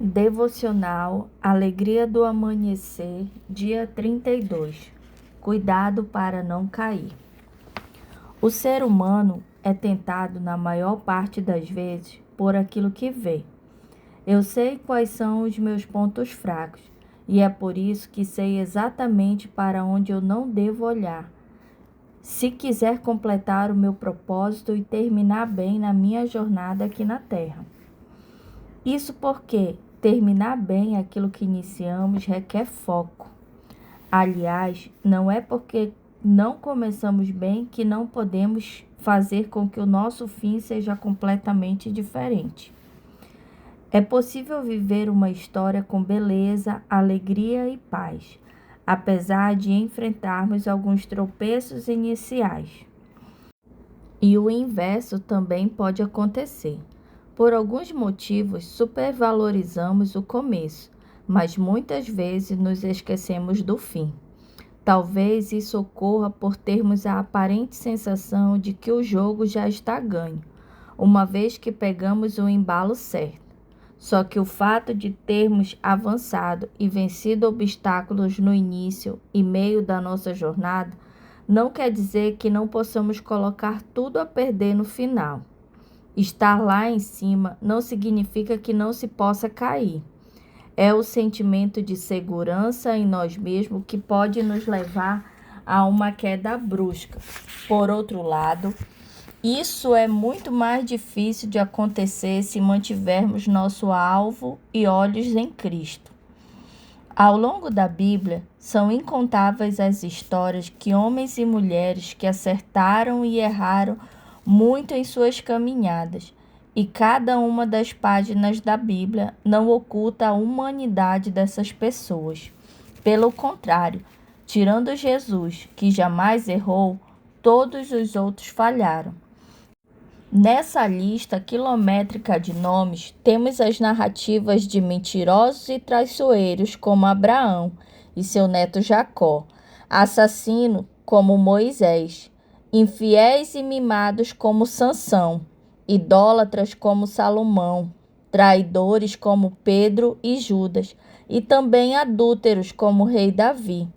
Devocional Alegria do Amanhecer, dia 32. Cuidado para não cair. O ser humano é tentado na maior parte das vezes por aquilo que vê. Eu sei quais são os meus pontos fracos e é por isso que sei exatamente para onde eu não devo olhar. Se quiser completar o meu propósito e terminar bem na minha jornada aqui na Terra. Isso porque terminar bem aquilo que iniciamos requer foco. Aliás, não é porque não começamos bem que não podemos fazer com que o nosso fim seja completamente diferente. É possível viver uma história com beleza, alegria e paz, apesar de enfrentarmos alguns tropeços iniciais. E o inverso também pode acontecer. Por alguns motivos, supervalorizamos o começo, mas muitas vezes nos esquecemos do fim. Talvez isso ocorra por termos a aparente sensação de que o jogo já está ganho, uma vez que pegamos o embalo certo. Só que o fato de termos avançado e vencido obstáculos no início e meio da nossa jornada não quer dizer que não possamos colocar tudo a perder no final. Estar lá em cima não significa que não se possa cair. É o sentimento de segurança em nós mesmos que pode nos levar a uma queda brusca. Por outro lado, isso é muito mais difícil de acontecer se mantivermos nosso alvo e olhos em Cristo. Ao longo da Bíblia, são incontáveis as histórias que homens e mulheres que acertaram e erraram muito em suas caminhadas, e cada uma das páginas da Bíblia não oculta a humanidade dessas pessoas. Pelo contrário, tirando Jesus, que jamais errou, todos os outros falharam. Nessa lista quilométrica de nomes, temos as narrativas de mentirosos e traiçoeiros como Abraão e seu neto Jacó, assassino como Moisés, infiéis e mimados como Sansão, idólatras como Salomão, traidores como Pedro e Judas, e também adúlteros como o rei Davi.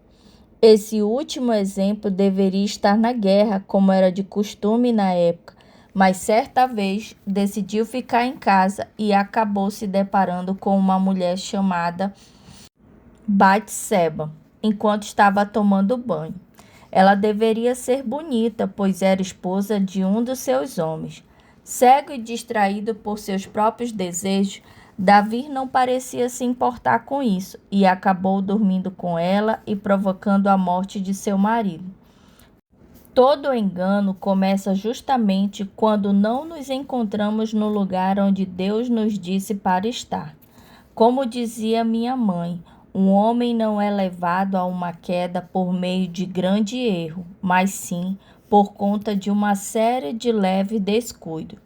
Esse último exemplo deveria estar na guerra, como era de costume na época, mas certa vez decidiu ficar em casa e acabou se deparando com uma mulher chamada Batseba, enquanto estava tomando banho. Ela deveria ser bonita, pois era esposa de um dos seus homens. Cego e distraído por seus próprios desejos, Davi não parecia se importar com isso e acabou dormindo com ela e provocando a morte de seu marido. Todo engano começa justamente quando não nos encontramos no lugar onde Deus nos disse para estar. Como dizia minha mãe, um homem não é levado a uma queda por meio de grande erro, mas sim por conta de uma série de leve descuido.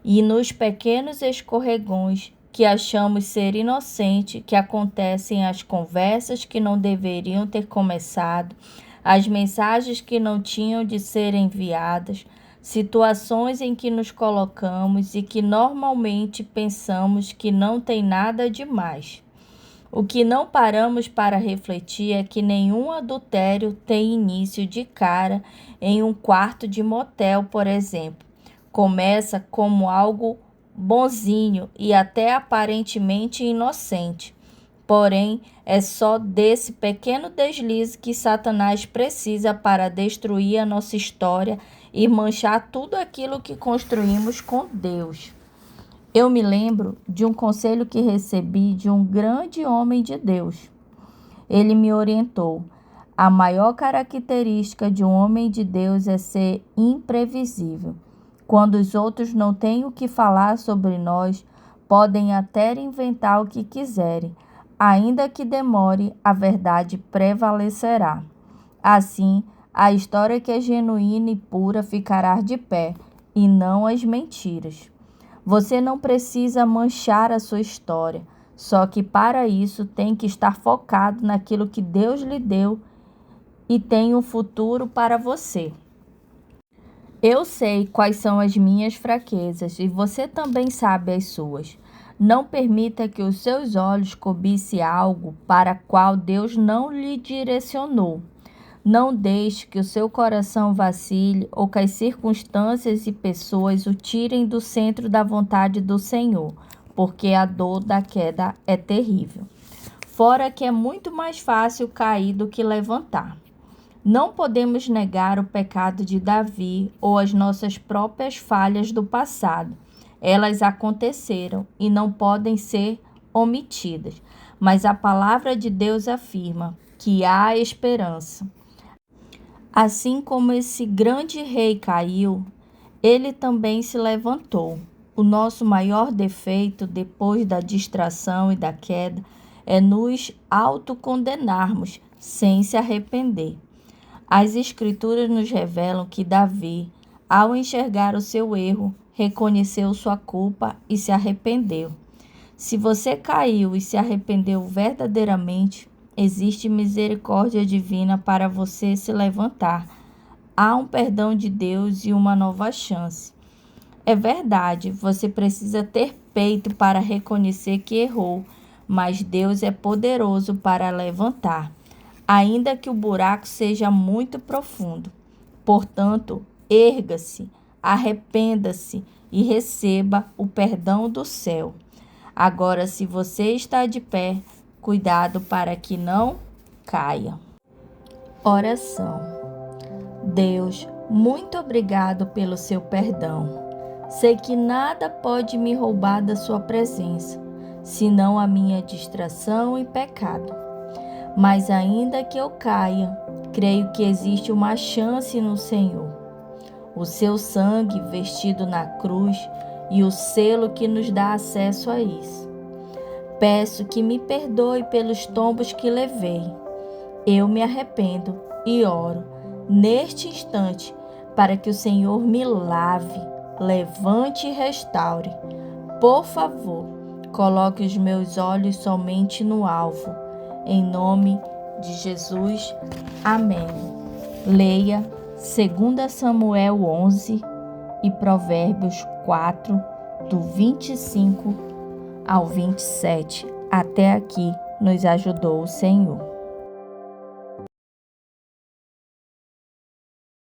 E nos pequenos escorregões que achamos ser inocente, que acontecem as conversas que não deveriam ter começado, as mensagens que não tinham de ser enviadas, situações em que nos colocamos e que normalmente pensamos que não tem nada de mais. O que não paramos para refletir é que nenhum adultério tem início de cara em um quarto de motel, por exemplo. Começa como algo bonzinho e até aparentemente inocente. Porém, é só desse pequeno deslize que Satanás precisa para destruir a nossa história e manchar tudo aquilo que construímos com Deus. Eu me lembro de um conselho que recebi de um grande homem de Deus. Ele me orientou: a maior característica de um homem de Deus é ser imprevisível. Quando os outros não têm o que falar sobre nós, podem até inventar o que quiserem. Ainda que demore, a verdade prevalecerá. Assim, a história que é genuína e pura ficará de pé, e não as mentiras. Você não precisa manchar a sua história, só que para isso tem que estar focado naquilo que Deus lhe deu e tem um futuro para você. Eu sei quais são as minhas fraquezas e você também sabe as suas. Não permita que os seus olhos cobicem algo para qual Deus não lhe direcionou. Não deixe que o seu coração vacile ou que as circunstâncias e pessoas o tirem do centro da vontade do Senhor, porque a dor da queda é terrível. Fora que é muito mais fácil cair do que levantar. Não podemos negar o pecado de Davi ou as nossas próprias falhas do passado. Elas aconteceram e não podem ser omitidas. Mas a palavra de Deus afirma que há esperança. Assim como esse grande rei caiu, ele também se levantou. O nosso maior defeito, depois da distração e da queda, é nos autocondenarmos sem se arrepender. As Escrituras nos revelam que Davi, ao enxergar o seu erro, reconheceu sua culpa e se arrependeu. Se você caiu e se arrependeu verdadeiramente, existe misericórdia divina para você se levantar. Há um perdão de Deus e uma nova chance. É verdade, você precisa ter peito para reconhecer que errou, mas Deus é poderoso para levantar, ainda que o buraco seja muito profundo. Portanto, erga-se, arrependa-se e receba o perdão do céu. Agora, se você está de pé, cuidado para que não caia. Oração. Deus, muito obrigado pelo seu perdão. Sei que nada pode me roubar da sua presença, senão a minha distração e pecado. Mas ainda que eu caia, creio que existe uma chance no Senhor. O seu sangue vestido na cruz e o selo que nos dá acesso a isso. Peço que me perdoe pelos tombos que levei. Eu me arrependo e oro neste instante para que o Senhor me lave, levante e restaure. Por favor, coloque os meus olhos somente no alvo. Em nome de Jesus. Amém. Leia 2 Samuel 11 e Provérbios 4, do 25 ao 27. Até aqui nos ajudou o Senhor.